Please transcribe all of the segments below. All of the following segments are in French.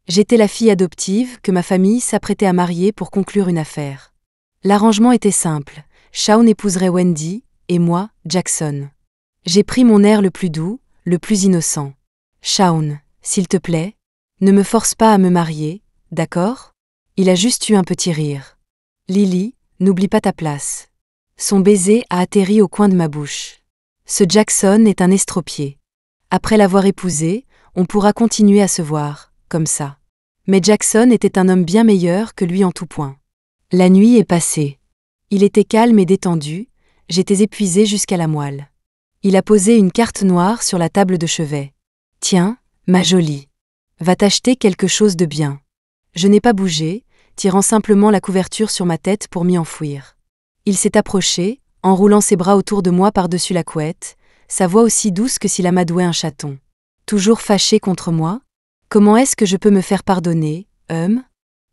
J'étais la fille adoptive que ma famille s'apprêtait à marier pour conclure une affaire. L'arrangement était simple, Shaun épouserait Wendy, et moi, Jackson. J'ai pris mon air le plus doux, le plus innocent. Shaun, s'il te plaît, ne me force pas à me marier, d'accord? Il a juste eu un petit rire. Lily, n'oublie pas ta place. Son baiser a atterri au coin de ma bouche. Ce Jackson est un estropié. Après l'avoir épousé, on pourra continuer à se voir, comme ça. Mais Jackson était un homme bien meilleur que lui en tout point. La nuit est passée. Il était calme et détendu, j'étais épuisée jusqu'à la moelle. Il a posé une carte noire sur la table de chevet. « Tiens, ma jolie. Va t'acheter quelque chose de bien. » Je n'ai pas bougé, tirant simplement la couverture sur ma tête pour m'y enfouir. Il s'est approché, enroulant ses bras autour de moi par-dessus la couette, sa voix aussi douce que s'il amadouait un chaton. « Toujours fâché contre moi? Comment est-ce que je peux me faire pardonner,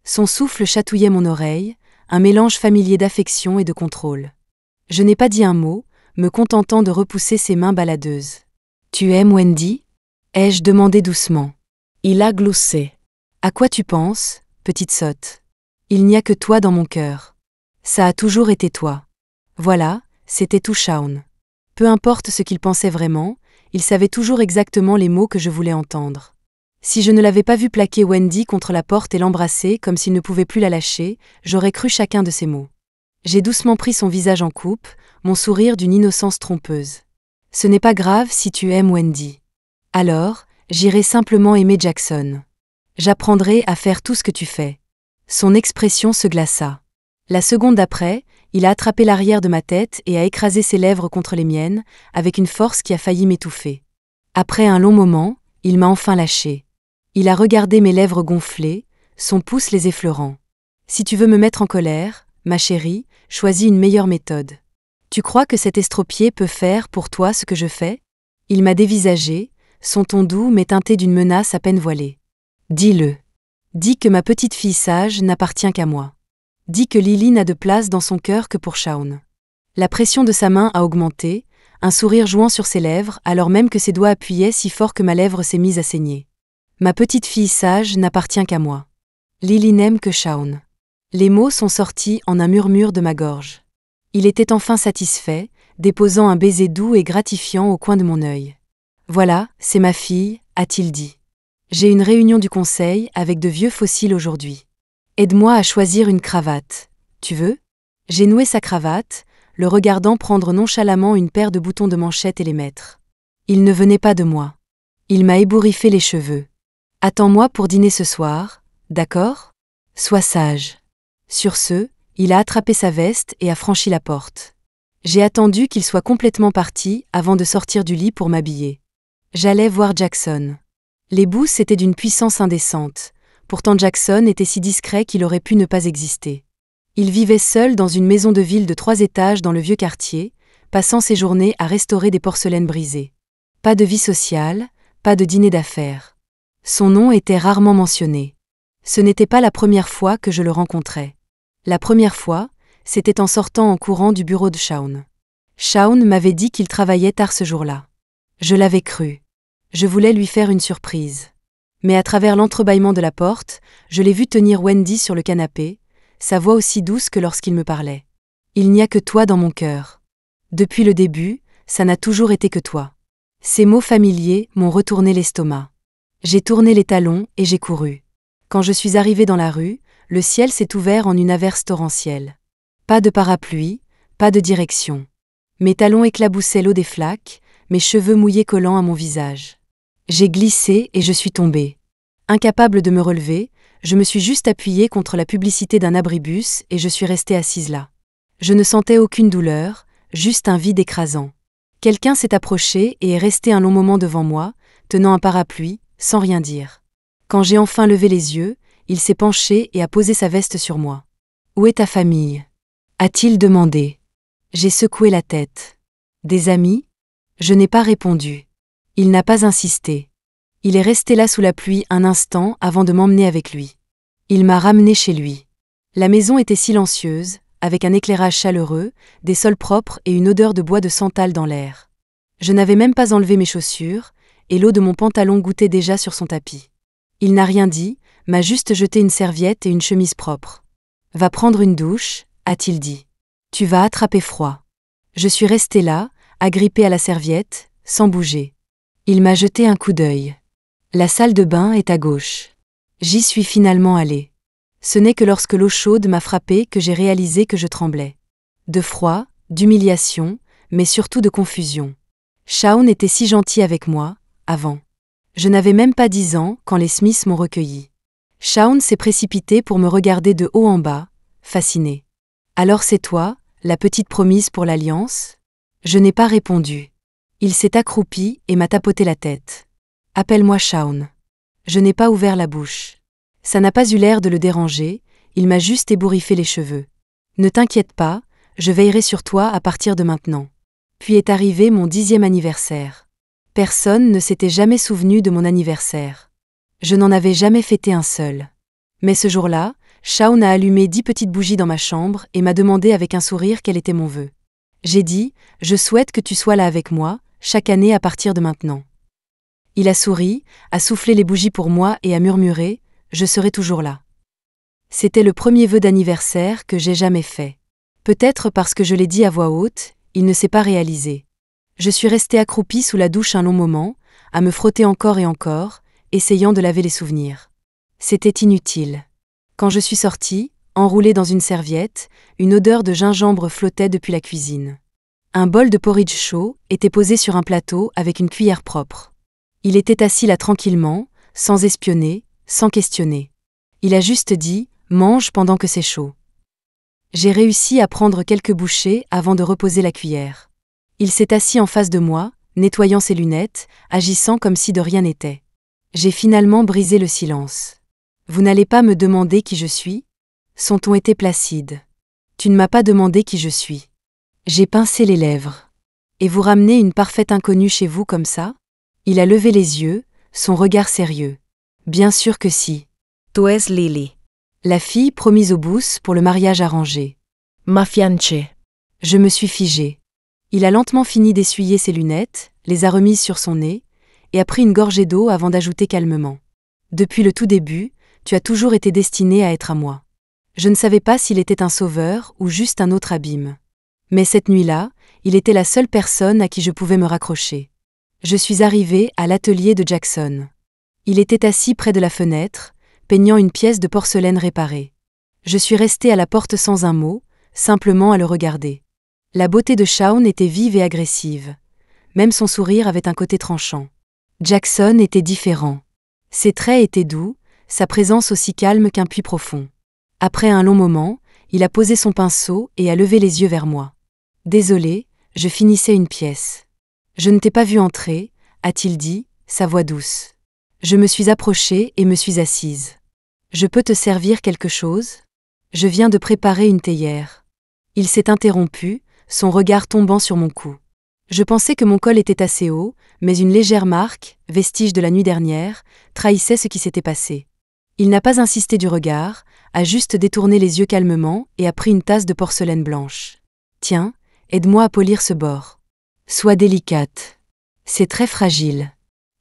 Son souffle chatouillait mon oreille, un mélange familier d'affection et de contrôle. Je n'ai pas dit un mot, me contentant de repousser ses mains baladeuses. « Tu aimes Wendy ?» ai-je demandé doucement. Il a gloussé. « À quoi tu penses, petite sotte? Il n'y a que toi dans mon cœur. Ça a toujours été toi. » Voilà, c'était tout Shaun. Peu importe ce qu'il pensait vraiment, il savait toujours exactement les mots que je voulais entendre. Si je ne l'avais pas vu plaquer Wendy contre la porte et l'embrasser comme s'il ne pouvait plus la lâcher, j'aurais cru chacun de ses mots. J'ai doucement pris son visage en coupe, mon sourire d'une innocence trompeuse. « Ce n'est pas grave si tu aimes Wendy. Alors, j'irai simplement aimer Jackson. J'apprendrai à faire tout ce que tu fais. » Son expression se glaça. La seconde d'après, il a attrapé l'arrière de ma tête et a écrasé ses lèvres contre les miennes, avec une force qui a failli m'étouffer. Après un long moment, il m'a enfin lâché. Il a regardé mes lèvres gonflées, son pouce les effleurant. « Si tu veux me mettre en colère, ma chérie, choisis une meilleure méthode. Tu crois que cet estropié peut faire pour toi ce que je fais ?» Il m'a dévisagé, son ton doux mais teinté d'une menace à peine voilée. « Dis-le. Dis que ma petite fille sage n'appartient qu'à moi. Dis que Lily n'a de place dans son cœur que pour Shaun. » La pression de sa main a augmenté, un sourire jouant sur ses lèvres alors même que ses doigts appuyaient si fort que ma lèvre s'est mise à saigner. « Ma petite fille sage n'appartient qu'à moi. Lily n'aime que Shaun. » Les mots sont sortis en un murmure de ma gorge. Il était enfin satisfait, déposant un baiser doux et gratifiant au coin de mon œil. « Voilà, c'est ma fille, a-t-il dit. J'ai une réunion du conseil avec de vieux fossiles aujourd'hui. Aide-moi à choisir une cravate. Tu veux ?» J'ai noué sa cravate, le regardant prendre nonchalamment une paire de boutons de manchette et les mettre. Il ne venait pas de moi. Il m'a ébouriffé les cheveux. « Attends-moi pour dîner ce soir, d'accord ? Sois sage. » Sur ce, il a attrapé sa veste et a franchi la porte. J'ai attendu qu'il soit complètement parti avant de sortir du lit pour m'habiller. J'allais voir Jackson. Les bouses étaient d'une puissance indécente, pourtant Jackson était si discret qu'il aurait pu ne pas exister. Il vivait seul dans une maison de ville de 3 étages dans le vieux quartier, passant ses journées à restaurer des porcelaines brisées. Pas de vie sociale, pas de dîner d'affaires. Son nom était rarement mentionné. Ce n'était pas la première fois que je le rencontrais. La première fois, c'était en sortant en courant du bureau de Shaun. Shaun m'avait dit qu'il travaillait tard ce jour-là. Je l'avais cru. Je voulais lui faire une surprise. Mais à travers l'entrebâillement de la porte, je l'ai vu tenir Wendy sur le canapé, sa voix aussi douce que lorsqu'il me parlait. « Il n'y a que toi dans mon cœur. Depuis le début, ça n'a toujours été que toi. » Ces mots familiers m'ont retourné l'estomac. J'ai tourné les talons et j'ai couru. Quand je suis arrivée dans la rue, le ciel s'est ouvert en une averse torrentielle. Pas de parapluie, pas de direction. Mes talons éclaboussaient l'eau des flaques, mes cheveux mouillés collant à mon visage. J'ai glissé et je suis tombée. Incapable de me relever, je me suis juste appuyée contre la publicité d'un abribus et je suis restée assise là. Je ne sentais aucune douleur, juste un vide écrasant. Quelqu'un s'est approché et est resté un long moment devant moi, tenant un parapluie, sans rien dire. Quand j'ai enfin levé les yeux, il s'est penché et a posé sa veste sur moi. « Où est ta famille ?» a-t-il demandé. J'ai secoué la tête. « Des amis ?» Je n'ai pas répondu. Il n'a pas insisté. Il est resté là sous la pluie un instant avant de m'emmener avec lui. Il m'a ramené chez lui. La maison était silencieuse, avec un éclairage chaleureux, des sols propres et une odeur de bois de santal dans l'air. Je n'avais même pas enlevé mes chaussures, et l'eau de mon pantalon gouttait déjà sur son tapis. Il n'a rien dit, m'a juste jeté une serviette et une chemise propre. Va prendre une douche, a-t-il dit. Tu vas attraper froid. Je suis restée là, agrippée à la serviette, sans bouger. Il m'a jeté un coup d'œil. La salle de bain est à gauche. J'y suis finalement allée. Ce n'est que lorsque l'eau chaude m'a frappée que j'ai réalisé que je tremblais. De froid, d'humiliation, mais surtout de confusion. Shaun était si gentil avec moi, avant. Je n'avais même pas 10 ans quand les Smiths m'ont recueilli. Shaun s'est précipité pour me regarder de haut en bas, fasciné. Alors c'est toi, la petite promise pour l'alliance ? Je n'ai pas répondu. Il s'est accroupi et m'a tapoté la tête. Appelle-moi Shaun. Je n'ai pas ouvert la bouche. Ça n'a pas eu l'air de le déranger, il m'a juste ébouriffé les cheveux. Ne t'inquiète pas, je veillerai sur toi à partir de maintenant. Puis est arrivé mon 10e anniversaire. Personne ne s'était jamais souvenu de mon anniversaire. Je n'en avais jamais fêté un seul. Mais ce jour-là, Shaun a allumé 10 petites bougies dans ma chambre et m'a demandé avec un sourire quel était mon vœu. J'ai dit, je souhaite que tu sois là avec moi, chaque année à partir de maintenant. Il a souri, a soufflé les bougies pour moi et a murmuré, je serai toujours là. C'était le premier vœu d'anniversaire que j'ai jamais fait. Peut-être parce que je l'ai dit à voix haute, il ne s'est pas réalisé. Je suis restée accroupie sous la douche un long moment, à me frotter encore et encore, essayant de laver les souvenirs. C'était inutile. Quand je suis sortie, enroulée dans une serviette, une odeur de gingembre flottait depuis la cuisine. Un bol de porridge chaud était posé sur un plateau avec une cuillère propre. Il était assis là tranquillement, sans espionner, sans questionner. Il a juste dit « mange pendant que c'est chaud ». J'ai réussi à prendre quelques bouchées avant de reposer la cuillère. Il s'est assis en face de moi, nettoyant ses lunettes, agissant comme si de rien n'était. J'ai finalement brisé le silence. « Vous n'allez pas me demander qui je suis ?» Son ton était placide. « Tu ne m'as pas demandé qui je suis. » J'ai pincé les lèvres. « Et vous ramenez une parfaite inconnue chez vous comme ça ?» Il a levé les yeux, son regard sérieux. « Bien sûr que si. »« Tu es Lily. » La fille promise au bus pour le mariage arrangé. « Ma fiancée. » Je me suis figée. Il a lentement fini d'essuyer ses lunettes, les a remises sur son nez, et a pris une gorgée d'eau avant d'ajouter calmement. « Depuis le tout début, tu as toujours été destinée à être à moi. Je ne savais pas s'il était un sauveur ou juste un autre abîme. Mais cette nuit-là, il était la seule personne à qui je pouvais me raccrocher. Je suis arrivée à l'atelier de Jackson. Il était assis près de la fenêtre, peignant une pièce de porcelaine réparée. Je suis restée à la porte sans un mot, simplement à le regarder. La beauté de Shaun était vive et agressive. Même son sourire avait un côté tranchant. Jackson était différent. Ses traits étaient doux, sa présence aussi calme qu'un puits profond. Après un long moment, il a posé son pinceau et a levé les yeux vers moi. « Désolé, je finissais une pièce. »« Je ne t'ai pas vu entrer, » a-t-il dit, sa voix douce. Je me suis approchée et me suis assise. « Je peux te servir quelque chose ? Je viens de préparer une théière. » Il s'est interrompu, son regard tombant sur mon cou. Je pensais que mon col était assez haut, mais une légère marque, vestige de la nuit dernière, trahissait ce qui s'était passé. Il n'a pas insisté du regard, a juste détourné les yeux calmement et a pris une tasse de porcelaine blanche. « Tiens, aide-moi à polir ce bord. Sois délicate. C'est très fragile. »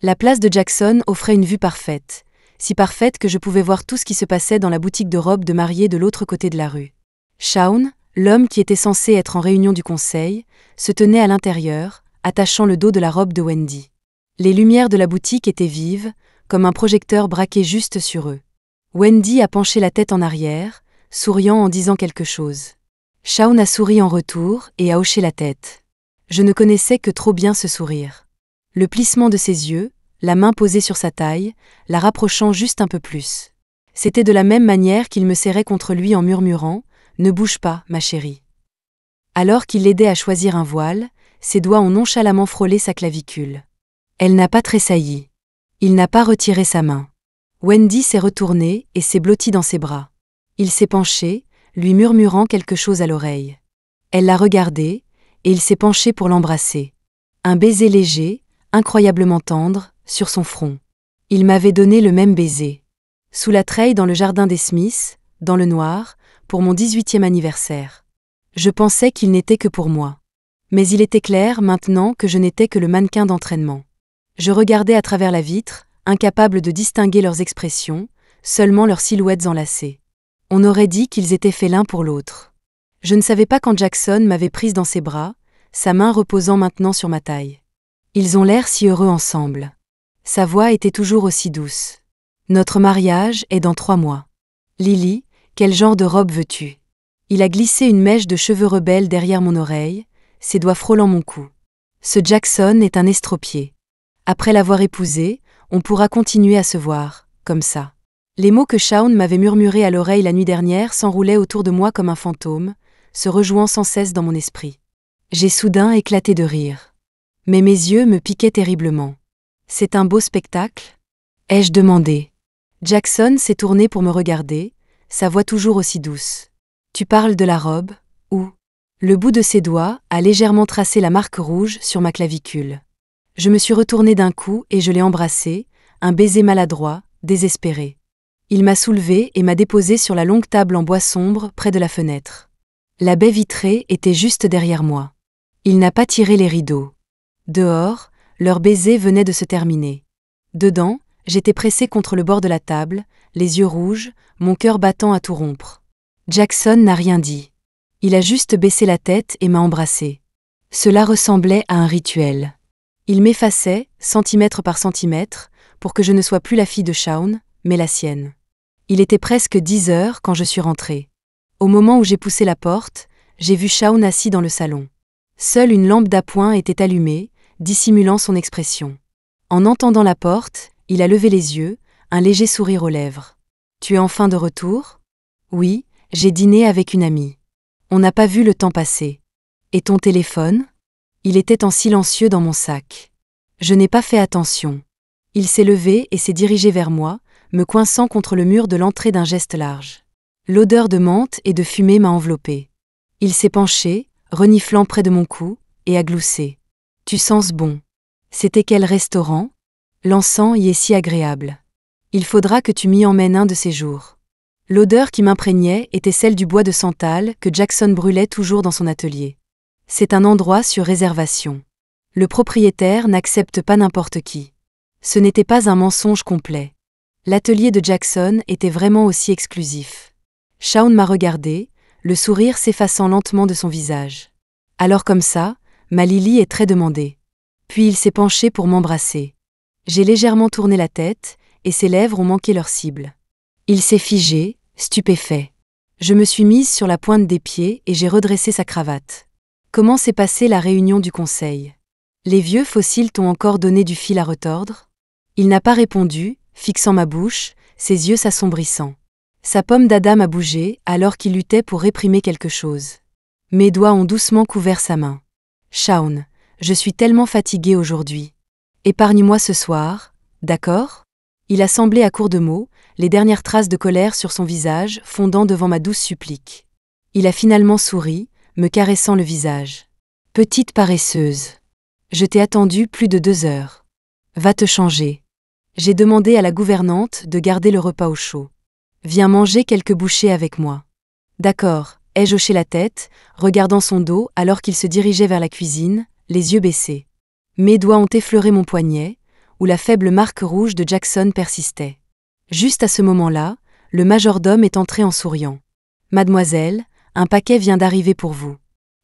La place de Jackson offrait une vue parfaite, si parfaite que je pouvais voir tout ce qui se passait dans la boutique de robes de mariée de l'autre côté de la rue. Shaun, l'homme qui était censé être en réunion du conseil, se tenait à l'intérieur, attachant le dos de la robe de Wendy. Les lumières de la boutique étaient vives, comme un projecteur braqué juste sur eux. Wendy a penché la tête en arrière, souriant en disant quelque chose. Shaun a souri en retour et a hoché la tête. Je ne connaissais que trop bien ce sourire. Le plissement de ses yeux, la main posée sur sa taille, la rapprochant juste un peu plus. C'était de la même manière qu'il me serrait contre lui en murmurant « Ne bouge pas, ma chérie ». Alors qu'il l'aidait à choisir un voile, ses doigts ont nonchalamment frôlé sa clavicule. Elle n'a pas tressailli. Il n'a pas retiré sa main. Wendy s'est retournée et s'est blottie dans ses bras. Il s'est penché, lui murmurant quelque chose à l'oreille. Elle l'a regardé, et il s'est penché pour l'embrasser. Un baiser léger, incroyablement tendre, sur son front. Il m'avait donné le même baiser. Sous la treille dans le jardin des Smiths, dans le noir, pour mon 18e anniversaire. Je pensais qu'il n'était que pour moi. Mais il était clair maintenant que je n'étais que le mannequin d'entraînement. Je regardais à travers la vitre, incapable de distinguer leurs expressions, seulement leurs silhouettes enlacées. On aurait dit qu'ils étaient faits l'un pour l'autre. Je ne savais pas quand Jackson m'avait prise dans ses bras, sa main reposant maintenant sur ma taille. Ils ont l'air si heureux ensemble. Sa voix était toujours aussi douce. Notre mariage est dans 3 mois. Lily, quel genre de robe veux-tu? Il a glissé une mèche de cheveux rebelles derrière mon oreille, ses doigts frôlant mon cou. Ce Jackson est un estropié. Après l'avoir épousé, on pourra continuer à se voir, comme ça. Les mots que Shaun m'avait murmurés à l'oreille la nuit dernière s'enroulaient autour de moi comme un fantôme, se rejouant sans cesse dans mon esprit. J'ai soudain éclaté de rire. Mais mes yeux me piquaient terriblement. C'est un beau spectacle? Ai-je demandé. Jackson s'est tourné pour me regarder, sa voix toujours aussi douce. Tu parles de la robe, ou? Le bout de ses doigts a légèrement tracé la marque rouge sur ma clavicule. Je me suis retournée d'un coup et je l'ai embrassé, un baiser maladroit, désespéré. Il m'a soulevée et m'a déposée sur la longue table en bois sombre près de la fenêtre. La baie vitrée était juste derrière moi. Il n'a pas tiré les rideaux. Dehors, leur baiser venait de se terminer. Dedans, j'étais pressée contre le bord de la table, les yeux rouges, mon cœur battant à tout rompre. Jackson n'a rien dit. Il a juste baissé la tête et m'a embrassée. Cela ressemblait à un rituel. Il m'effaçait, centimètre par centimètre, pour que je ne sois plus la fille de Shaun, mais la sienne. Il était presque 10 heures quand je suis rentrée. Au moment où j'ai poussé la porte, j'ai vu Shaun assis dans le salon. Seule une lampe d'appoint était allumée, dissimulant son expression. En entendant la porte, il a levé les yeux, un léger sourire aux lèvres. « Tu es enfin de retour ? » ?»« Oui, j'ai dîné avec une amie. On n'a pas vu le temps passer. »« Et ton téléphone ?» ?»« Il était en silencieux dans mon sac. » Je n'ai pas fait attention. Il s'est levé et s'est dirigé vers moi, me coinçant contre le mur de l'entrée d'un geste large. L'odeur de menthe et de fumée m'a enveloppée. Il s'est penché, reniflant près de mon cou, et a gloussé. « Tu sens bon. C'était quel restaurant ? L'encens y est si agréable. Il faudra que tu m'y emmènes un de ces jours. » L'odeur qui m'imprégnait était celle du bois de santal que Jackson brûlait toujours dans son atelier. C'est un endroit sur réservation. Le propriétaire n'accepte pas n'importe qui. Ce n'était pas un mensonge complet. L'atelier de Jackson était vraiment aussi exclusif. Shaun m'a regardé, le sourire s'effaçant lentement de son visage. Alors comme ça, ma Lily est très demandée. Puis il s'est penché pour m'embrasser. J'ai légèrement tourné la tête, et ses lèvres ont manqué leur cible. Il s'est figé, stupéfait. Je me suis mise sur la pointe des pieds et j'ai redressé sa cravate. Comment s'est passée la réunion du conseil? Les vieux fossiles t'ont encore donné du fil à retordre? Il n'a pas répondu, fixant ma bouche, ses yeux s'assombrissant. Sa pomme d'Adam a bougé alors qu'il luttait pour réprimer quelque chose. Mes doigts ont doucement couvert sa main. Shaun, je suis tellement fatiguée aujourd'hui. Épargne-moi ce soir, d'accord? Il a semblé à court de mots, les dernières traces de colère sur son visage fondant devant ma douce supplique. Il a finalement souri, me caressant le visage. Petite paresseuse. Je t'ai attendue plus de 2 heures. Va te changer. J'ai demandé à la gouvernante de garder le repas au chaud. Viens manger quelques bouchées avec moi. D'accord, ai-je hoché la tête, regardant son dos alors qu'il se dirigeait vers la cuisine, les yeux baissés. Mes doigts ont effleuré mon poignet, où la faible marque rouge de Jackson persistait. Juste à ce moment-là, le majordome est entré en souriant. « Mademoiselle, un paquet vient d'arriver pour vous. »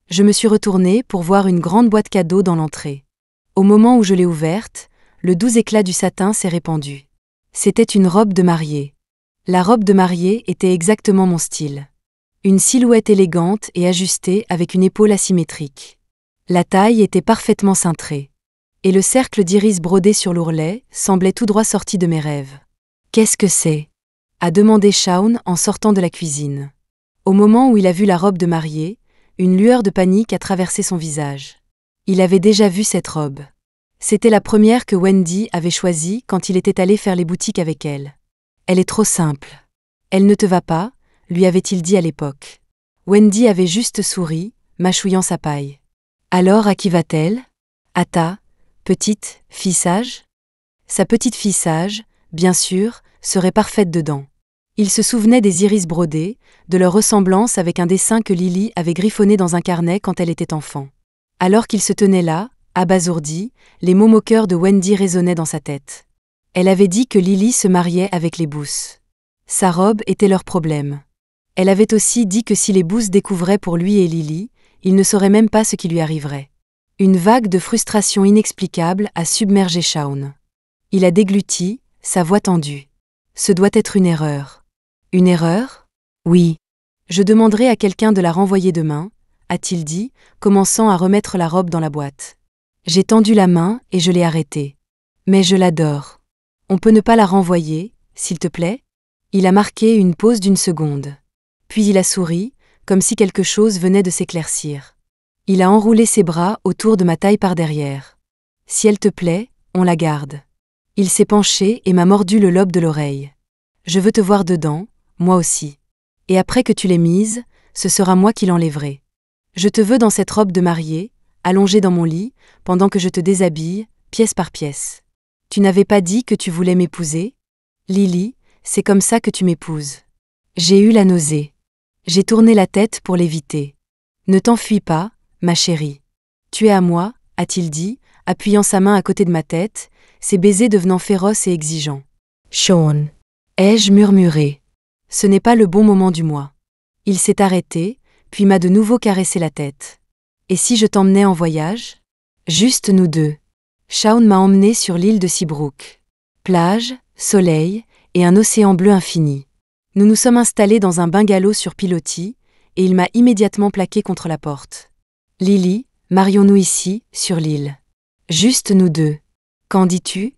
Je me suis retournée pour voir une grande boîte cadeau dans l'entrée. Au moment où je l'ai ouverte, le doux éclat du satin s'est répandu. C'était une robe de mariée. La robe de mariée était exactement mon style. Une silhouette élégante et ajustée avec une épaule asymétrique. La taille était parfaitement cintrée. Et le cercle d'iris brodé sur l'ourlet semblait tout droit sorti de mes rêves. « Qu'est-ce que c'est ?» a demandé Shaun en sortant de la cuisine. Au moment où il a vu la robe de mariée, une lueur de panique a traversé son visage. Il avait déjà vu cette robe. C'était la première que Wendy avait choisie quand il était allé faire les boutiques avec elle. « Elle est trop simple. Elle ne te va pas ?» lui avait-il dit à l'époque. Wendy avait juste souri, mâchouillant sa paille. « Alors à qui va-t-elle ? À ta petite fille sage ?» Sa petite fille sage, bien sûr, serait parfaite dedans. Il se souvenait des iris brodés, de leur ressemblance avec un dessin que Lily avait griffonné dans un carnet quand elle était enfant. Alors qu'il se tenait là, abasourdi, les mots moqueurs de Wendy résonnaient dans sa tête. Elle avait dit que Lily se mariait avec les Booth. Sa robe était leur problème. Elle avait aussi dit que si les Booth découvraient pour lui et Lily, ils ne sauraient même pas ce qui lui arriverait. Une vague de frustration inexplicable a submergé Shaun. Il a dégluti, sa voix tendue. Ce doit être une erreur. Une erreur ? Oui. Je demanderai à quelqu'un de la renvoyer demain, a-t-il dit, commençant à remettre la robe dans la boîte. J'ai tendu la main et je l'ai arrêtée. Mais je l'adore. On peut ne pas la renvoyer, s'il te plaît ? Il a marqué une pause d'1 seconde. Puis il a souri, comme si quelque chose venait de s'éclaircir. Il a enroulé ses bras autour de ma taille par derrière. Si elle te plaît, on la garde. Il s'est penché et m'a mordu le lobe de l'oreille. Je veux te voir dedans, moi aussi. Et après que tu l'aies mise, ce sera moi qui l'enlèverai. Je te veux dans cette robe de mariée, allongée dans mon lit, pendant que je te déshabille, pièce par pièce. Tu n'avais pas dit que tu voulais m'épouser ? Lily, c'est comme ça que tu m'épouses. J'ai eu la nausée. J'ai tourné la tête pour l'éviter. Ne t'enfuis pas, ma chérie. Tu es à moi, a-t-il dit, appuyant sa main à côté de ma tête, ses baisers devenant féroces et exigeants. Shaun. Ai-je murmuré. Ce n'est pas le bon moment du mois. Il s'est arrêté, puis m'a de nouveau caressé la tête. Et si je t'emmenais en voyage ? Juste nous deux. Shaun m'a emmené sur l'île de Seabrook. Plage, soleil et un océan bleu infini. Nous nous sommes installés dans un bungalow sur pilotis, et il m'a immédiatement plaqué contre la porte. Lily, marions-nous ici, sur l'île. Juste nous deux. Qu'en dis-tu ?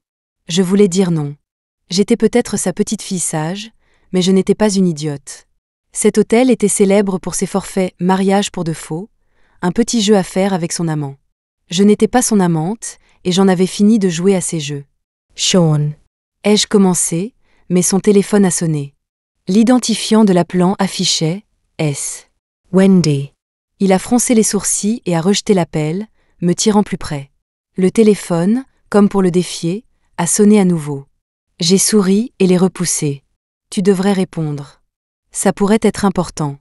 Je voulais dire non. J'étais peut-être sa petite fille sage, mais je n'étais pas une idiote. Cet hôtel était célèbre pour ses forfaits mariage pour de faux, un petit jeu à faire avec son amant. Je n'étais pas son amante, et j'en avais fini de jouer à ces jeux. Shaun. Ai-je commencé, mais son téléphone a sonné. L'identifiant de l'appelant affichait « S. Wendy. » Il a froncé les sourcils et a rejeté l'appel, me tirant plus près. Le téléphone, comme pour le défier, a sonné à nouveau. J'ai souri et l'ai repoussé. Tu devrais répondre. Ça pourrait être important.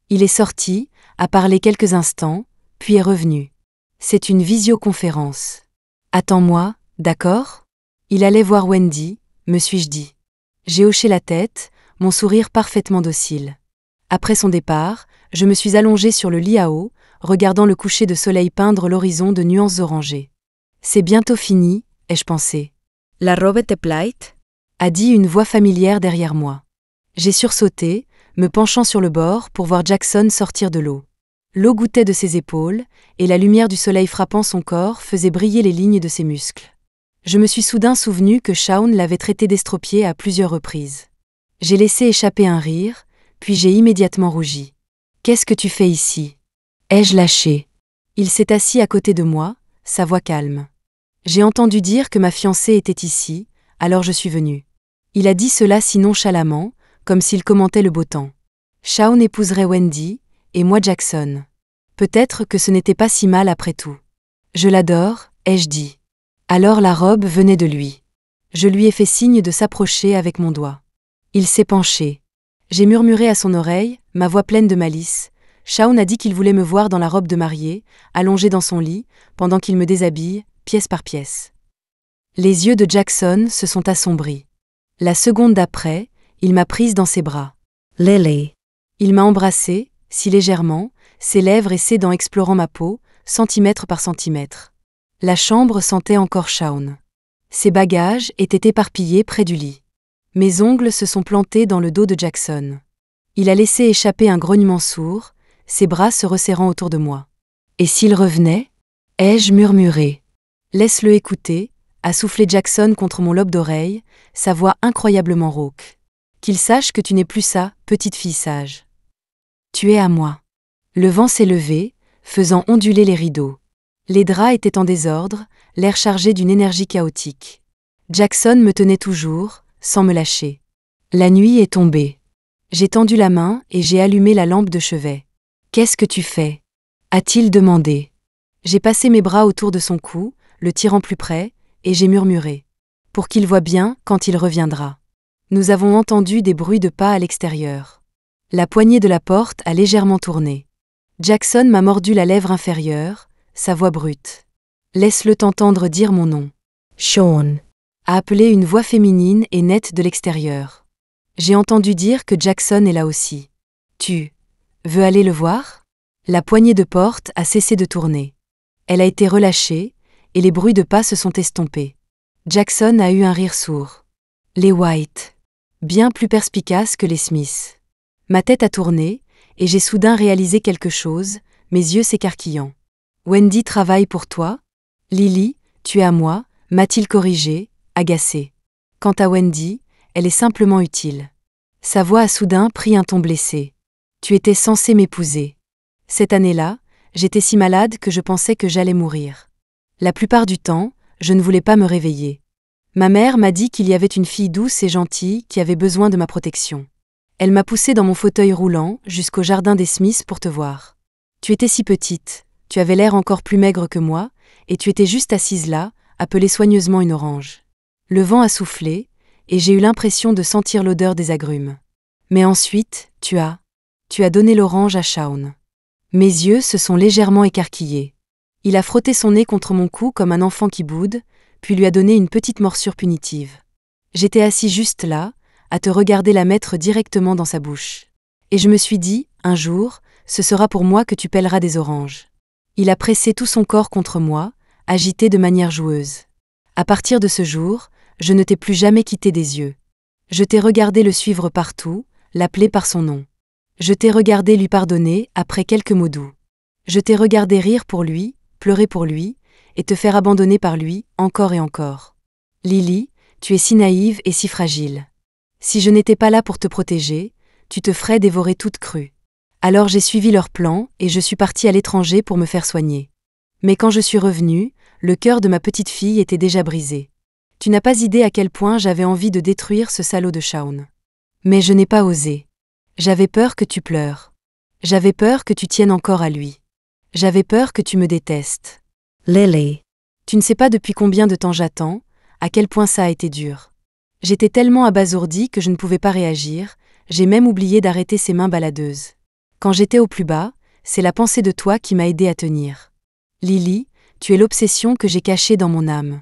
Il est sorti, a parlé quelques instants, puis est revenu. C'est une visioconférence. Attends-moi, d'accord ? Il allait voir Wendy, me suis-je dit. J'ai hoché la tête, mon sourire parfaitement docile. Après son départ, je me suis allongée sur le lit à eau, regardant le coucher de soleil peindre l'horizon de nuances orangées. C'est bientôt fini, ai-je pensé. La robe te plaît ? A dit une voix familière derrière moi. J'ai sursauté, me penchant sur le bord pour voir Jackson sortir de l'eau. L'eau gouttait de ses épaules, et la lumière du soleil frappant son corps faisait briller les lignes de ses muscles. Je me suis soudain souvenu que Shaun l'avait traité d'estropié à plusieurs reprises. J'ai laissé échapper un rire, puis j'ai immédiatement rougi. « Qu'est-ce que tu fais ici ?» ai-je lâché. Il s'est assis à côté de moi, sa voix calme. J'ai entendu dire que ma fiancée était ici, alors je suis venue. Il a dit cela si nonchalamment, comme s'il commentait le beau temps. Shaun épouserait Wendy, et moi Jackson. Peut-être que ce n'était pas si mal après tout. Je l'adore, ai-je dit. Alors la robe venait de lui. Je lui ai fait signe de s'approcher avec mon doigt. Il s'est penché. J'ai murmuré à son oreille, ma voix pleine de malice. Shaun a dit qu'il voulait me voir dans la robe de mariée, allongée dans son lit, pendant qu'il me déshabille, pièce par pièce. Les yeux de Jackson se sont assombris. La seconde d'après, il m'a prise dans ses bras. Lily. Il m'a embrassée, si légèrement, ses lèvres et ses dents explorant ma peau, centimètre par centimètre. La chambre sentait encore Shaun. Ses bagages étaient éparpillés près du lit. Mes ongles se sont plantés dans le dos de Jackson. Il a laissé échapper un grognement sourd, ses bras se resserrant autour de moi. Et s'il revenait ? Ai-je murmuré. Laisse-le écouter, a soufflé Jackson contre mon lobe d'oreille, sa voix incroyablement rauque. Qu'il sache que tu n'es plus sa petite fille sage. Tu es à moi. Le vent s'est levé, faisant onduler les rideaux. Les draps étaient en désordre, l'air chargé d'une énergie chaotique. Jackson me tenait toujours, sans me lâcher. La nuit est tombée. J'ai tendu la main et j'ai allumé la lampe de chevet. « Qu'est-ce que tu fais ?» a-t-il demandé. J'ai passé mes bras autour de son cou, le tirant plus près, et j'ai murmuré. Pour qu'il voie bien quand il reviendra. Nous avons entendu des bruits de pas à l'extérieur. La poignée de la porte a légèrement tourné. Jackson m'a mordu la lèvre inférieure, sa voix brute. Laisse-le t'entendre dire mon nom. Shaun. A appelé une voix féminine et nette de l'extérieur. J'ai entendu dire que Jackson est là aussi. Tu veux aller le voir? La poignée de porte a cessé de tourner. Elle a été relâchée, et les bruits de pas se sont estompés. Jackson a eu un rire sourd. Les White. Bien plus perspicaces que les Smith. Ma tête a tourné, et j'ai soudain réalisé quelque chose, mes yeux s'écarquillant. Wendy travaille pour toi? Lily, tu es à moi, m'a-t-il corrigé, agacé. Quant à Wendy, elle est simplement utile. Sa voix a soudain pris un ton blessé. Tu étais censé m'épouser. Cette année-là, j'étais si malade que je pensais que j'allais mourir. La plupart du temps, je ne voulais pas me réveiller. Ma mère m'a dit qu'il y avait une fille douce et gentille qui avait besoin de ma protection. Elle m'a poussé dans mon fauteuil roulant jusqu'au jardin des Smiths pour te voir. Tu étais si petite, tu avais l'air encore plus maigre que moi, et tu étais juste assise là, appelée soigneusement une orange. Le vent a soufflé, et j'ai eu l'impression de sentir l'odeur des agrumes. Mais ensuite, tu as donné l'orange à Shaun. Mes yeux se sont légèrement écarquillés. Il a frotté son nez contre mon cou comme un enfant qui boude, puis lui a donné une petite morsure punitive. J'étais assis juste là, à te regarder la mettre directement dans sa bouche. Et je me suis dit, un jour, ce sera pour moi que tu pèleras des oranges. Il a pressé tout son corps contre moi, agité de manière joueuse. À partir de ce jour, je ne t'ai plus jamais quitté des yeux. Je t'ai regardé le suivre partout, l'appeler par son nom. Je t'ai regardé lui pardonner après quelques mots doux. Je t'ai regardé rire pour lui, pleurer pour lui, et te faire abandonner par lui, encore et encore. Lily, tu es si naïve et si fragile. Si je n'étais pas là pour te protéger, tu te ferais dévorer toute crue. Alors j'ai suivi leur plan et je suis partie à l'étranger pour me faire soigner. Mais quand je suis revenue, le cœur de ma petite fille était déjà brisé. Tu n'as pas idée à quel point j'avais envie de détruire ce salaud de Shaun. Mais je n'ai pas osé. J'avais peur que tu pleures. J'avais peur que tu tiennes encore à lui. J'avais peur que tu me détestes. Lily. Tu ne sais pas depuis combien de temps j'attends, à quel point ça a été dur. J'étais tellement abasourdie que je ne pouvais pas réagir, j'ai même oublié d'arrêter ses mains baladeuses. Quand j'étais au plus bas, c'est la pensée de toi qui m'a aidée à tenir. Lily, tu es l'obsession que j'ai cachée dans mon âme.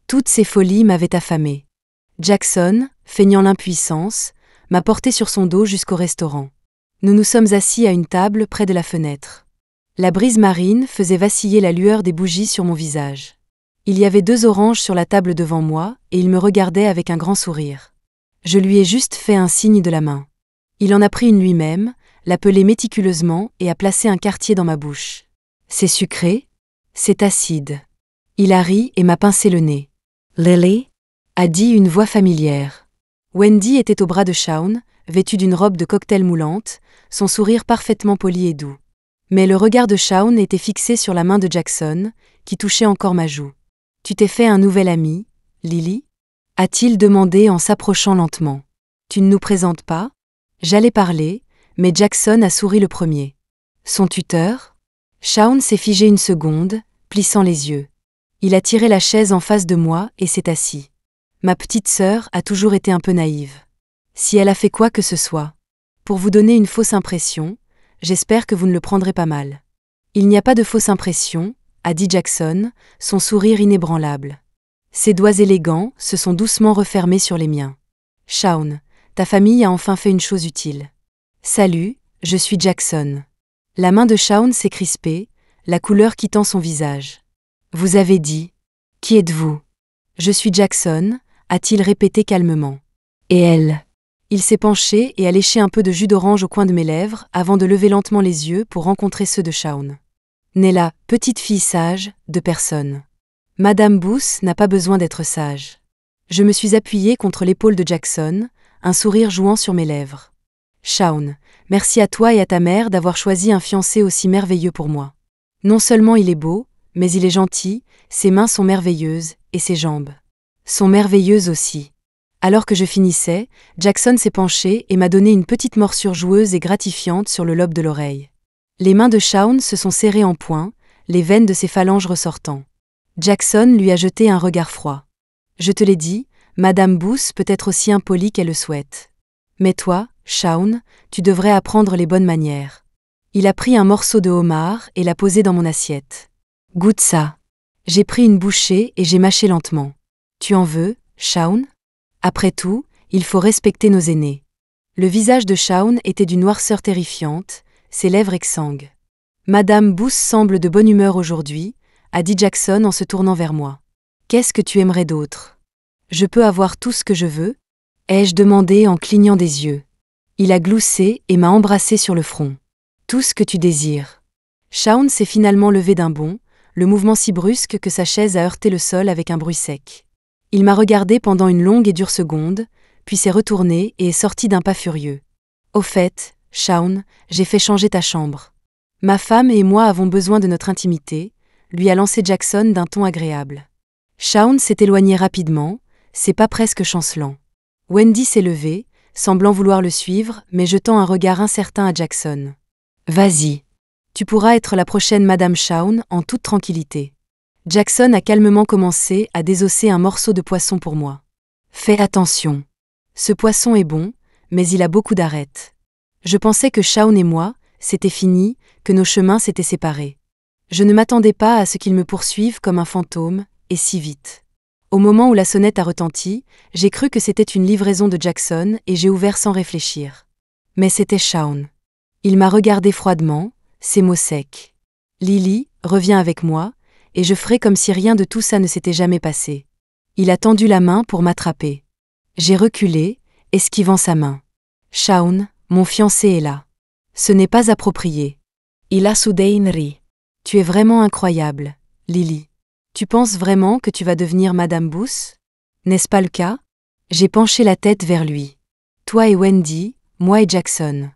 Toutes ces folies m'avaient affamée. Jackson, feignant l'impuissance, m'a porté sur son dos jusqu'au restaurant. Nous nous sommes assis à une table près de la fenêtre. La brise marine faisait vaciller la lueur des bougies sur mon visage. Il y avait 2 oranges sur la table devant moi et il me regardait avec un grand sourire. Je lui ai juste fait un signe de la main. Il en a pris une lui-même, l'a pelée méticuleusement et a placé un quartier dans ma bouche. C'est sucré? C'est acide. Il a ri et m'a pincé le nez. Lily. A dit une voix familière. Wendy était au bras de Shaun, vêtue d'une robe de cocktail moulante, son sourire parfaitement poli et doux. Mais le regard de Shaun était fixé sur la main de Jackson, qui touchait encore ma joue. « Tu t'es fait un nouvel ami, Lily ?» a-t-il demandé en s'approchant lentement. « Tu ne nous présentes pas ?» J'allais parler, mais Jackson a souri le premier. « Son tuteur ?» Shaun s'est figé une seconde, plissant les yeux. Il a tiré la chaise en face de moi et s'est assis. Ma petite sœur a toujours été un peu naïve. Si elle a fait quoi que ce soit, pour vous donner une fausse impression, j'espère que vous ne le prendrez pas mal. Il n'y a pas de fausse impression, a dit Jackson, son sourire inébranlable. Ses doigts élégants se sont doucement refermés sur les miens. Shaun, ta famille a enfin fait une chose utile. Salut, je suis Jackson. La main de Shaun s'est crispée, la couleur quittant son visage. Vous avez dit. Qui êtes-vous? Je suis Jackson, a-t-il répété calmement. Et elle? Il s'est penché et a léché un peu de jus d'orange au coin de mes lèvres avant de lever lentement les yeux pour rencontrer ceux de Shaun. Nella, petite fille sage, de personne. Madame Booth n'a pas besoin d'être sage. Je me suis appuyée contre l'épaule de Jackson, un sourire jouant sur mes lèvres. Shaun, merci à toi et à ta mère d'avoir choisi un fiancé aussi merveilleux pour moi. Non seulement il est beau, mais il est gentil, ses mains sont merveilleuses, et ses jambes sont merveilleuses aussi. Alors que je finissais, Jackson s'est penché et m'a donné une petite morsure joueuse et gratifiante sur le lobe de l'oreille. Les mains de Shaun se sont serrées en poing, les veines de ses phalanges ressortant. Jackson lui a jeté un regard froid. Je te l'ai dit, Madame Booth peut être aussi impolie qu'elle le souhaite. Mais toi, Shaun, tu devrais apprendre les bonnes manières. Il a pris un morceau de homard et l'a posé dans mon assiette. Goûte ça. J'ai pris une bouchée et j'ai mâché lentement. Tu en veux, Shaun? Après tout, il faut respecter nos aînés. Le visage de Shaun était d'une noirceur terrifiante, ses lèvres exsangues. Madame Booth semble de bonne humeur aujourd'hui, a dit Jackson en se tournant vers moi. Qu'est-ce que tu aimerais d'autre? Je peux avoir tout ce que je veux? Ai-je demandé en clignant des yeux. Il a gloussé et m'a embrassé sur le front. Tout ce que tu désires. Shaun s'est finalement levé d'un bond, le mouvement si brusque que sa chaise a heurté le sol avec un bruit sec. Il m'a regardé pendant une longue et dure seconde, puis s'est retourné et est sorti d'un pas furieux. Au fait, Shaun, j'ai fait changer ta chambre. Ma femme et moi avons besoin de notre intimité, lui a lancé Jackson d'un ton agréable. Shaun s'est éloigné rapidement, ses pas presque chancelants. Wendy s'est levée, semblant vouloir le suivre, mais jetant un regard incertain à Jackson. Vas-y. Tu pourras être la prochaine Madame Shaun en toute tranquillité. Jackson a calmement commencé à désosser un morceau de poisson pour moi. Fais attention. Ce poisson est bon, mais il a beaucoup d'arêtes. Je pensais que Shaun et moi, c'était fini, que nos chemins s'étaient séparés. Je ne m'attendais pas à ce qu'il me poursuive comme un fantôme, et si vite. Au moment où la sonnette a retenti, j'ai cru que c'était une livraison de Jackson et j'ai ouvert sans réfléchir. Mais c'était Shaun. Il m'a regardé froidement, ses mots secs. Lily, reviens avec moi, et je ferai comme si rien de tout ça ne s'était jamais passé. Il a tendu la main pour m'attraper. J'ai reculé, esquivant sa main. Shaun, mon fiancé est là. Ce n'est pas approprié. Il a soudain ri. Tu es vraiment incroyable, Lily. Tu penses vraiment que tu vas devenir Madame Booth? N'est-ce pas le cas? J'ai penché la tête vers lui. Toi et Wendy, moi et Jackson.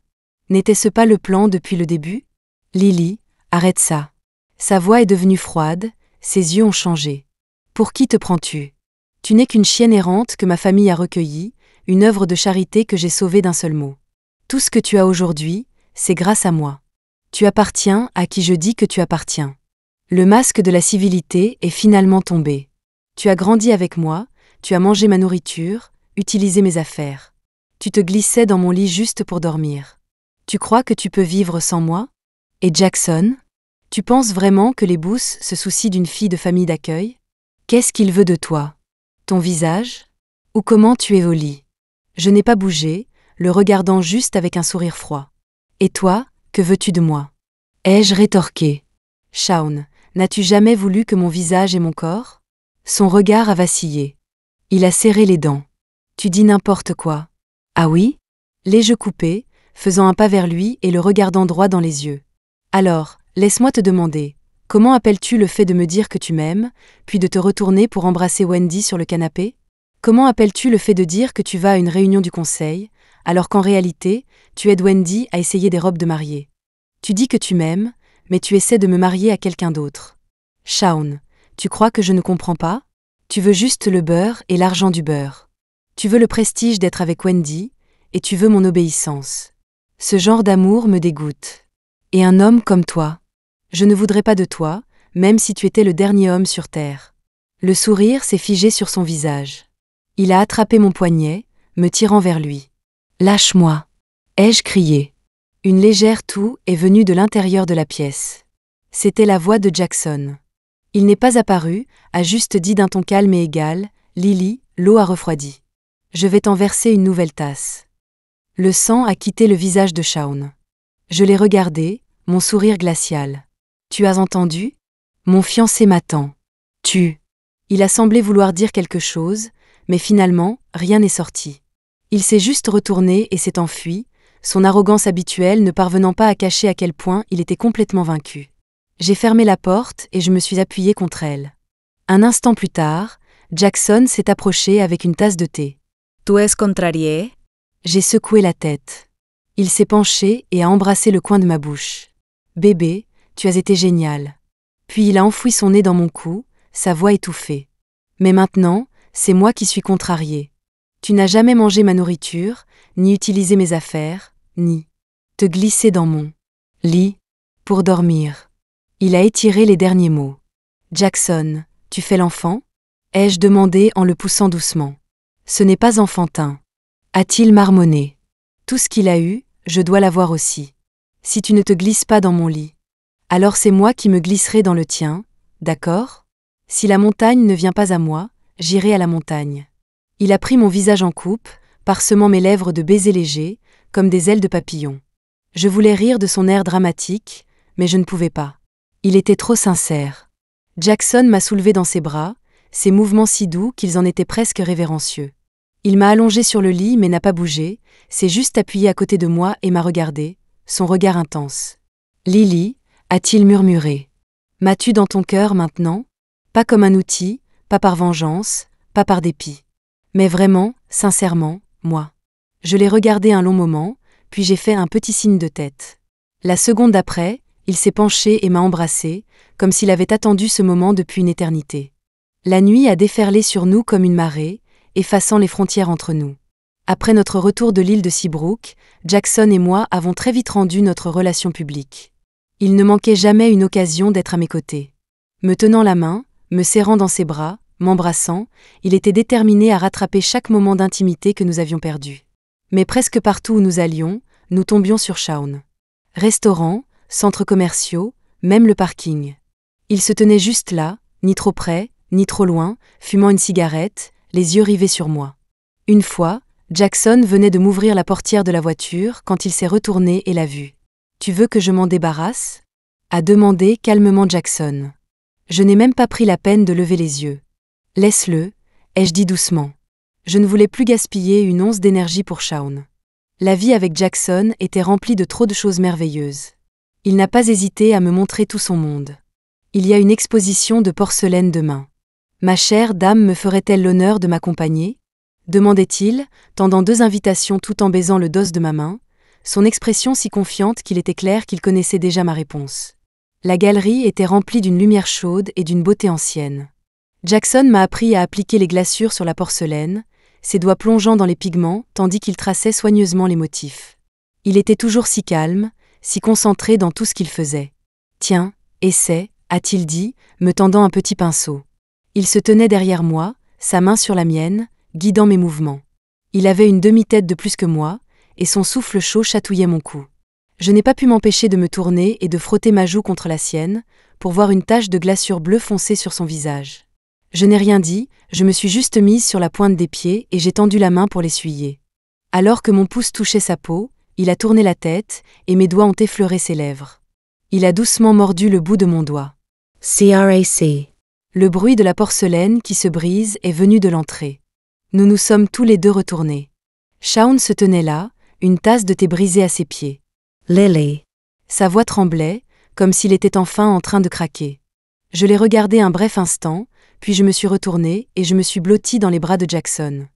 N'était-ce pas le plan depuis le début? Lily, arrête ça. Sa voix est devenue froide, ses yeux ont changé. Pour qui te prends-tu? Tu n'es qu'une chienne errante que ma famille a recueillie, une œuvre de charité que j'ai sauvée d'un seul mot. Tout ce que tu as aujourd'hui, c'est grâce à moi. Tu appartiens à qui je dis que tu appartiens. Le masque de la civilité est finalement tombé. Tu as grandi avec moi, tu as mangé ma nourriture, utilisé mes affaires. Tu te glissais dans mon lit juste pour dormir. Tu crois que tu peux vivre sans moi? Et Jackson? Tu penses vraiment que les Booth se soucient d'une fille de famille d'accueil? Qu'est-ce qu'il veut de toi? Ton visage? Ou comment tu es au lit? Je n'ai pas bougé, le regardant juste avec un sourire froid. Et toi, que veux-tu de moi? Ai-je rétorqué? Shaun, n'as-tu jamais voulu que mon visage et mon corps? Son regard a vacillé. Il a serré les dents. Tu dis n'importe quoi. Ah oui? Les yeux coupés, faisant un pas vers lui et le regardant droit dans les yeux. Alors, laisse-moi te demander, comment appelles-tu le fait de me dire que tu m'aimes, puis de te retourner pour embrasser Wendy sur le canapé? Comment appelles-tu le fait de dire que tu vas à une réunion du conseil, alors qu'en réalité, tu aides Wendy à essayer des robes de mariée? Tu dis que tu m'aimes, mais tu essaies de me marier à quelqu'un d'autre. Shaun, tu crois que je ne comprends pas? Tu veux juste le beurre et l'argent du beurre. Tu veux le prestige d'être avec Wendy, et tu veux mon obéissance. Ce genre d'amour me dégoûte. Et un homme comme toi? Je ne voudrais pas de toi, même si tu étais le dernier homme sur terre. Le sourire s'est figé sur son visage. Il a attrapé mon poignet, me tirant vers lui. Lâche-moi! Ai-je crié? Une légère toux est venue de l'intérieur de la pièce. C'était la voix de Jackson. Il n'est pas apparu, a juste dit d'un ton calme et égal, Lily, l'eau a refroidi. Je vais t'en verser une nouvelle tasse. Le sang a quitté le visage de Shaun. Je l'ai regardé, mon sourire glacial. Tu as entendu? Mon fiancé m'attend. Tu. Il a semblé vouloir dire quelque chose, mais finalement, rien n'est sorti. Il s'est juste retourné et s'est enfui, son arrogance habituelle ne parvenant pas à cacher à quel point il était complètement vaincu. J'ai fermé la porte et je me suis appuyé contre elle. Un instant plus tard, Jackson s'est approché avec une tasse de thé. ¿Tú es contrarié? J'ai secoué la tête. Il s'est penché et a embrassé le coin de ma bouche. Bébé, tu as été génial. Puis il a enfoui son nez dans mon cou, sa voix étouffée. Mais maintenant, c'est moi qui suis contrarié. Tu n'as jamais mangé ma nourriture, ni utilisé mes affaires, ni te glisser dans mon lit pour dormir. Il a étiré les derniers mots. Jackson, tu fais l'enfant? Ai-je demandé en le poussant doucement. Ce n'est pas enfantin. A-t-il marmonné. Tout ce qu'il a eu, je dois l'avoir aussi. Si tu ne te glisses pas dans mon lit, alors c'est moi qui me glisserai dans le tien, d'accord? Si la montagne ne vient pas à moi, j'irai à la montagne. Il a pris mon visage en coupe, parsemant mes lèvres de baisers légers, comme des ailes de papillon. Je voulais rire de son air dramatique, mais je ne pouvais pas. Il était trop sincère. Jackson m'a soulevée dans ses bras, ses mouvements si doux qu'ils en étaient presque révérencieux. Il m'a allongée sur le lit mais n'a pas bougé, s'est juste appuyé à côté de moi et m'a regardée, son regard intense. « Lily » a-t-il murmuré. « M'as-tu dans ton cœur maintenant ? Pas comme un outil, pas par vengeance, pas par dépit. Mais vraiment, sincèrement, moi. » Je l'ai regardé un long moment, puis j'ai fait un petit signe de tête. La seconde d'après, il s'est penché et m'a embrassé, comme s'il avait attendu ce moment depuis une éternité. La nuit a déferlé sur nous comme une marée, effaçant les frontières entre nous. Après notre retour de l'île de Seabrook, Jackson et moi avons très vite rendu notre relation publique. Il ne manquait jamais une occasion d'être à mes côtés. Me tenant la main, me serrant dans ses bras, m'embrassant, il était déterminé à rattraper chaque moment d'intimité que nous avions perdu. Mais presque partout où nous allions, nous tombions sur Shaun. Restaurants, centres commerciaux, même le parking. Il se tenait juste là, ni trop près, ni trop loin, fumant une cigarette, les yeux rivés sur moi. Une fois, Jackson venait de m'ouvrir la portière de la voiture quand il s'est retourné et l'a vu. « Tu veux que je m'en débarrasse ?» a demandé calmement Jackson. Je n'ai même pas pris la peine de lever les yeux. « Laisse-le » ai-je dit doucement. Je ne voulais plus gaspiller une once d'énergie pour Shaun. La vie avec Jackson était remplie de trop de choses merveilleuses. Il n'a pas hésité à me montrer tout son monde. Il y a une exposition de porcelaine demain. Ma chère dame me ferait-elle l'honneur de m'accompagner ? Demandait-il, tendant 2 invitations tout en baisant le dos de ma main, son expression si confiante qu'il était clair qu'il connaissait déjà ma réponse. La galerie était remplie d'une lumière chaude et d'une beauté ancienne. Jackson m'a appris à appliquer les glaçures sur la porcelaine, ses doigts plongeant dans les pigments tandis qu'il traçait soigneusement les motifs. Il était toujours si calme, si concentré dans tout ce qu'il faisait. « Tiens, essaie » a-t-il dit, me tendant un petit pinceau. Il se tenait derrière moi, sa main sur la mienne, guidant mes mouvements. Il avait une demi-tête de plus que moi, et son souffle chaud chatouillait mon cou. Je n'ai pas pu m'empêcher de me tourner et de frotter ma joue contre la sienne, pour voir une tache de glaçure bleue foncée sur son visage. Je n'ai rien dit, je me suis juste mise sur la pointe des pieds et j'ai tendu la main pour l'essuyer. Alors que mon pouce touchait sa peau, il a tourné la tête, et mes doigts ont effleuré ses lèvres. Il a doucement mordu le bout de mon doigt. CRAC. Le bruit de la porcelaine qui se brise est venu de l'entrée. Nous nous sommes tous les deux retournés. Shaun se tenait là, une tasse de thé brisée à ses pieds. Lily. Sa voix tremblait, comme s'il était enfin en train de craquer. Je l'ai regardé un bref instant, puis je me suis retournée et je me suis blottie dans les bras de Jackson.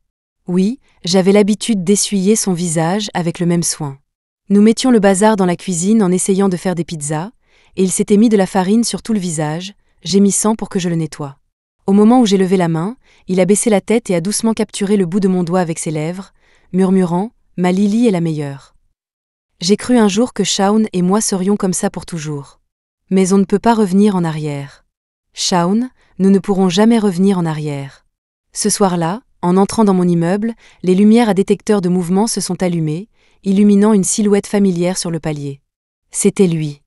Oui, j'avais l'habitude d'essuyer son visage avec le même soin. Nous mettions le bazar dans la cuisine en essayant de faire des pizzas, et il s'était mis de la farine sur tout le visage, gémissant pour que je le nettoie. Au moment où j'ai levé la main, il a baissé la tête et a doucement capturé le bout de mon doigt avec ses lèvres, murmurant « Ma Lily est la meilleure ». J'ai cru un jour que Shaun et moi serions comme ça pour toujours. Mais on ne peut pas revenir en arrière. Shaun, nous ne pourrons jamais revenir en arrière. Ce soir-là, en entrant dans mon immeuble, les lumières à détecteur de mouvement se sont allumées, illuminant une silhouette familière sur le palier. C'était lui.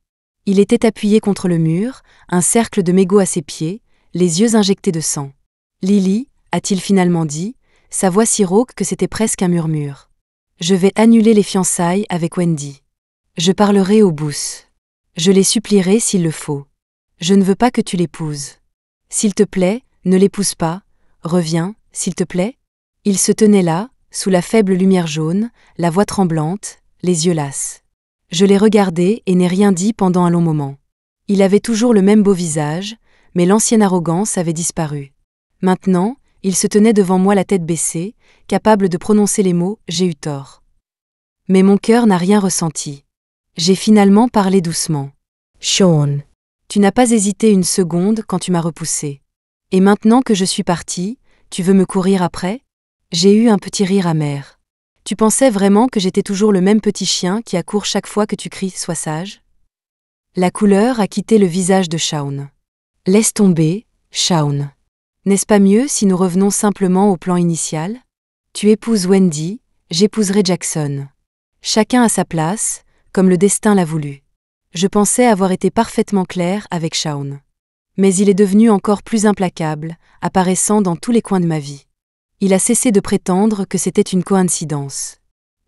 Il était appuyé contre le mur, un cercle de mégots à ses pieds, les yeux injectés de sang. « Lily » a-t-il finalement dit, sa voix si rauque que c'était presque un murmure. « Je vais annuler les fiançailles avec Wendy. Je parlerai au boss. Je les supplierai s'il le faut. Je ne veux pas que tu l'épouses. S'il te plaît, ne l'épouse pas. Reviens, s'il te plaît. » Il se tenait là, sous la faible lumière jaune, la voix tremblante, les yeux lasses. Je l'ai regardé et n'ai rien dit pendant un long moment. Il avait toujours le même beau visage, mais l'ancienne arrogance avait disparu. Maintenant, il se tenait devant moi la tête baissée, capable de prononcer les mots « j'ai eu tort ». Mais mon cœur n'a rien ressenti. J'ai finalement parlé doucement. « Shaun, tu n'as pas hésité une seconde quand tu m'as repoussé. Et maintenant que je suis partie, tu veux me courir après ? » J'ai eu un petit rire amer. « Tu pensais vraiment que j'étais toujours le même petit chien qui accourt chaque fois que tu cries « Sois sage » ?» La couleur a quitté le visage de Shaun. « Laisse tomber, Shaun. N'est-ce pas mieux si nous revenons simplement au plan initial ? Tu épouses Wendy, j'épouserai Jackson. Chacun à sa place, comme le destin l'a voulu. » Je pensais avoir été parfaitement clair avec Shaun. Mais il est devenu encore plus implacable, apparaissant dans tous les coins de ma vie. Il a cessé de prétendre que c'était une coïncidence.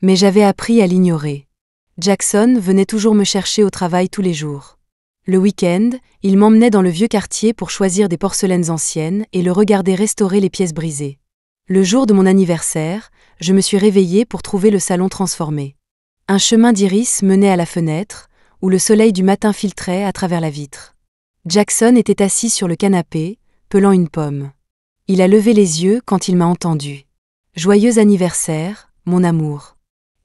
Mais j'avais appris à l'ignorer. Jackson venait toujours me chercher au travail tous les jours. Le week-end, il m'emmenait dans le vieux quartier pour choisir des porcelaines anciennes et le regarder restaurer les pièces brisées. Le jour de mon anniversaire, je me suis réveillée pour trouver le salon transformé. Un chemin d'iris menait à la fenêtre, où le soleil du matin filtrait à travers la vitre. Jackson était assis sur le canapé, pelant une pomme. Il a levé les yeux quand il m'a entendu. « Joyeux anniversaire, mon amour.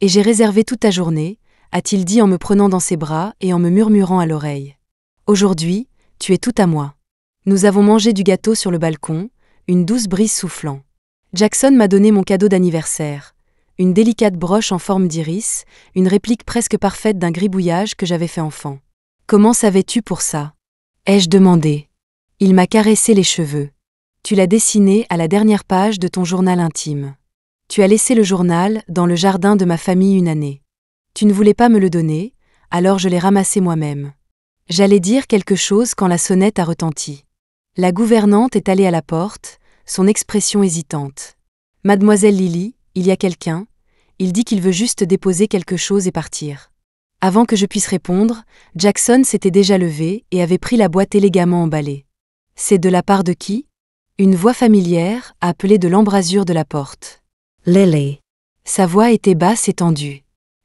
Et j'ai réservé toute ta journée », a-t-il dit en me prenant dans ses bras et en me murmurant à l'oreille. « Aujourd'hui, tu es tout à moi. » Nous avons mangé du gâteau sur le balcon, une douce brise soufflant. Jackson m'a donné mon cadeau d'anniversaire. Une délicate broche en forme d'iris, une réplique presque parfaite d'un gribouillage que j'avais fait enfant. « Comment savais-tu pour ça ?» ai-je demandé. Il m'a caressé les cheveux. « Tu l'as dessiné à la dernière page de ton journal intime. Tu as laissé le journal dans le jardin de ma famille une année. Tu ne voulais pas me le donner, alors je l'ai ramassé moi-même. » J'allais dire quelque chose quand la sonnette a retenti. La gouvernante est allée à la porte, son expression hésitante. « Mademoiselle Lily, il y a quelqu'un, il dit qu'il veut juste déposer quelque chose et partir. » Avant que je puisse répondre, Jackson s'était déjà levé et avait pris la boîte élégamment emballée. « C'est de la part de qui ?» Une voix familière a appelé de l'embrasure de la porte. « Lily. » Sa voix était basse et tendue.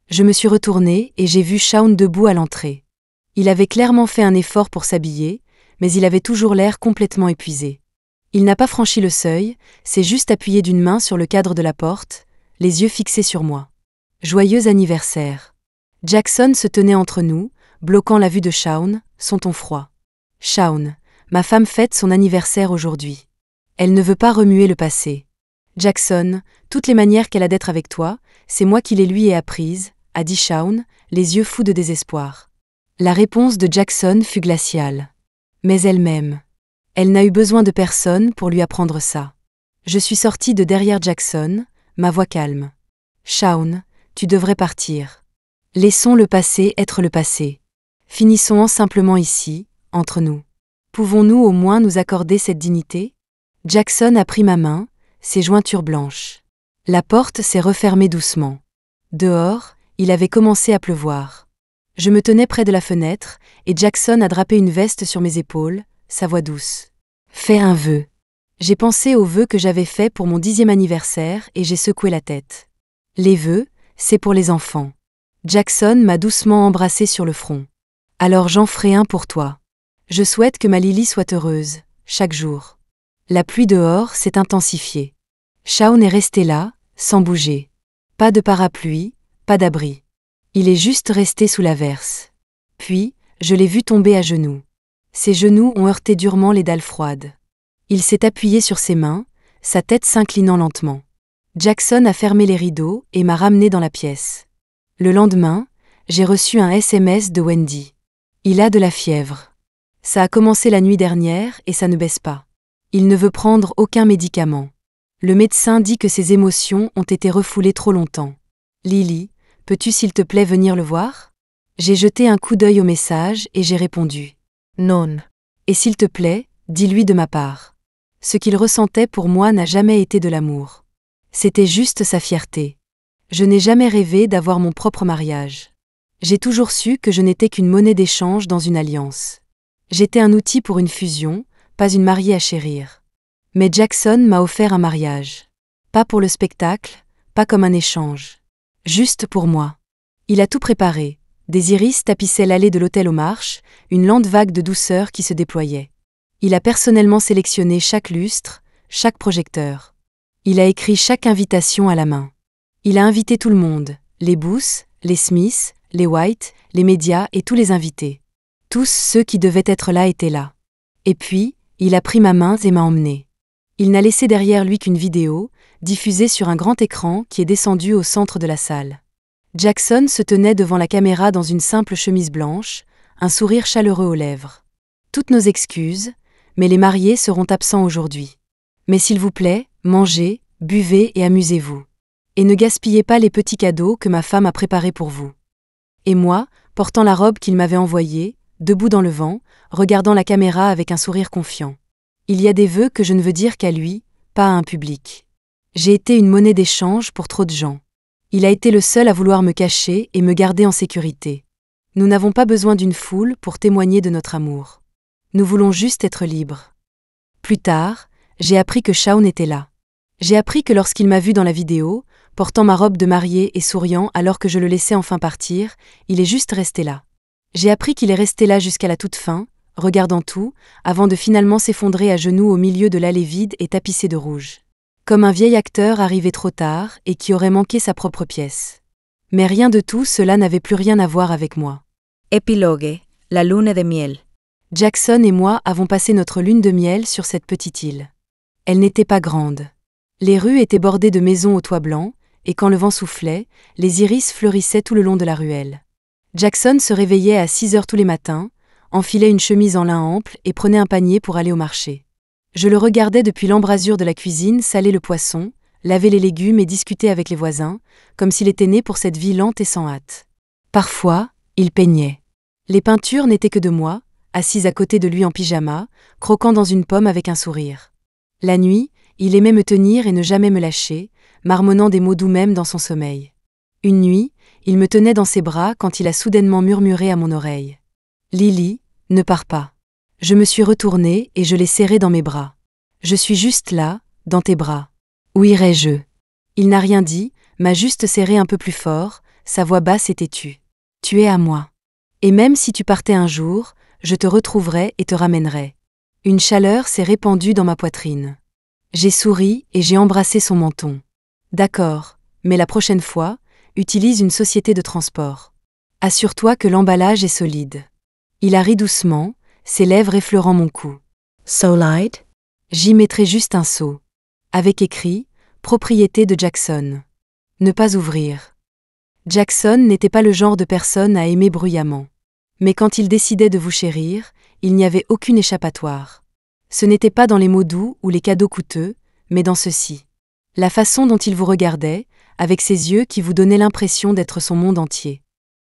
Je me suis retournée et j'ai vu Shaun debout à l'entrée. Il avait clairement fait un effort pour s'habiller, mais il avait toujours l'air complètement épuisé. Il n'a pas franchi le seuil, s'est juste appuyé d'une main sur le cadre de la porte, les yeux fixés sur moi. « Joyeux anniversaire. » Jackson se tenait entre nous, bloquant la vue de Shaun, son ton froid. « Shaun, ma femme fête son anniversaire aujourd'hui. Elle ne veut pas remuer le passé. Jackson, toutes les manières qu'elle a d'être avec toi, c'est moi qui les lui ai apprises, » a dit Shaun, les yeux fous de désespoir. La réponse de Jackson fut glaciale. Mais elle m'aime. Elle n'a eu besoin de personne pour lui apprendre ça. Je suis sortie de derrière Jackson, ma voix calme. « Shaun, tu devrais partir. Laissons le passé être le passé. Finissons simplement ici, entre nous. Pouvons-nous au moins nous accorder cette dignité ?» Jackson a pris ma main, ses jointures blanches. La porte s'est refermée doucement. Dehors, il avait commencé à pleuvoir. Je me tenais près de la fenêtre, et Jackson a drapé une veste sur mes épaules, sa voix douce. « Fais un vœu. » J'ai pensé aux vœux que j'avais faits pour mon 10e anniversaire et j'ai secoué la tête. Les vœux, c'est pour les enfants. Jackson m'a doucement embrassé sur le front. « Alors j'en ferai un pour toi. Je souhaite que ma Lily soit heureuse, chaque jour. » La pluie dehors s'est intensifiée. Shaun est resté là, sans bouger. Pas de parapluie, pas d'abri. Il est juste resté sous l'averse. Puis, je l'ai vu tomber à genoux. Ses genoux ont heurté durement les dalles froides. Il s'est appuyé sur ses mains, sa tête s'inclinant lentement. Jackson a fermé les rideaux et m'a ramené dans la pièce. Le lendemain, j'ai reçu un SMS de Wendy. Il a de la fièvre. Ça a commencé la nuit dernière et ça ne baisse pas. Il ne veut prendre aucun médicament. Le médecin dit que ses émotions ont été refoulées trop longtemps. Lily, peux-tu s'il te plaît venir le voir ? J'ai jeté un coup d'œil au message et j'ai répondu. Non. Et s'il te plaît, dis-lui de ma part. Ce qu'il ressentait pour moi n'a jamais été de l'amour. C'était juste sa fierté. Je n'ai jamais rêvé d'avoir mon propre mariage. J'ai toujours su que je n'étais qu'une monnaie d'échange dans une alliance. J'étais un outil pour une fusion, pas une mariée à chérir. Mais Jackson m'a offert un mariage. Pas pour le spectacle, pas comme un échange. Juste pour moi. Il a tout préparé. Des iris tapissaient l'allée de l'hôtel aux Marches, une lente vague de douceur qui se déployait. Il a personnellement sélectionné chaque lustre, chaque projecteur. Il a écrit chaque invitation à la main. Il a invité tout le monde, les Booth, les Smith, les White, les médias et tous les invités. Tous ceux qui devaient être là étaient là. Et puis, il a pris ma main et m'a emmené. Il n'a laissé derrière lui qu'une vidéo, diffusée sur un grand écran qui est descendu au centre de la salle. Jackson se tenait devant la caméra dans une simple chemise blanche, un sourire chaleureux aux lèvres. Toutes nos excuses, mais les mariés seront absents aujourd'hui. Mais s'il vous plaît, mangez, buvez et amusez-vous. Et ne gaspillez pas les petits cadeaux que ma femme a préparés pour vous. Et moi, portant la robe qu'il m'avait envoyée, debout dans le vent, regardant la caméra avec un sourire confiant. Il y a des vœux que je ne veux dire qu'à lui, pas à un public. J'ai été une monnaie d'échange pour trop de gens. Il a été le seul à vouloir me cacher et me garder en sécurité. Nous n'avons pas besoin d'une foule pour témoigner de notre amour. Nous voulons juste être libres. Plus tard, j'ai appris que Shaun était là. J'ai appris que lorsqu'il m'a vu dans la vidéo, portant ma robe de mariée et souriant alors que je le laissais enfin partir, il est juste resté là. J'ai appris qu'il est resté là jusqu'à la toute fin, regardant tout, avant de finalement s'effondrer à genoux au milieu de l'allée vide et tapissée de rouge. Comme un vieil acteur arrivé trop tard et qui aurait manqué sa propre pièce. Mais rien de tout cela n'avait plus rien à voir avec moi. Epilogue, la lune de miel. Jackson et moi avons passé notre lune de miel sur cette petite île. Elle n'était pas grande. Les rues étaient bordées de maisons aux toits blancs, et quand le vent soufflait, les iris fleurissaient tout le long de la ruelle. Jackson se réveillait à 6 heures tous les matins, enfilait une chemise en lin ample et prenait un panier pour aller au marché. Je le regardais depuis l'embrasure de la cuisine saler le poisson, laver les légumes et discuter avec les voisins, comme s'il était né pour cette vie lente et sans hâte. Parfois, il peignait. Les peintures n'étaient que de moi, assise à côté de lui en pyjama, croquant dans une pomme avec un sourire. La nuit, il aimait me tenir et ne jamais me lâcher, marmonnant des mots doux même dans son sommeil. Une nuit, il me tenait dans ses bras quand il a soudainement murmuré à mon oreille. « Lily, ne pars pas. » Je me suis retournée et je l'ai serré dans mes bras. Je suis juste là, dans tes bras. Où irais-je ? Il n'a rien dit, m'a juste serré un peu plus fort, sa voix basse et têtue. Tu es à moi. Et même si tu partais un jour, je te retrouverai et te ramènerai. Une chaleur s'est répandue dans ma poitrine. J'ai souri et j'ai embrassé son menton. D'accord, mais la prochaine fois, utilise une société de transport. Assure-toi que l'emballage est solide. Il a ri doucement, ses lèvres effleurant mon cou. So light? J'y mettrai juste un sceau. Avec écrit « Propriété de Jackson ». Ne pas ouvrir. Jackson n'était pas le genre de personne à aimer bruyamment. Mais quand il décidait de vous chérir, il n'y avait aucune échappatoire. Ce n'était pas dans les mots doux ou les cadeaux coûteux, mais dans ceci. La façon dont il vous regardait, avec ses yeux qui vous donnaient l'impression d'être son monde entier.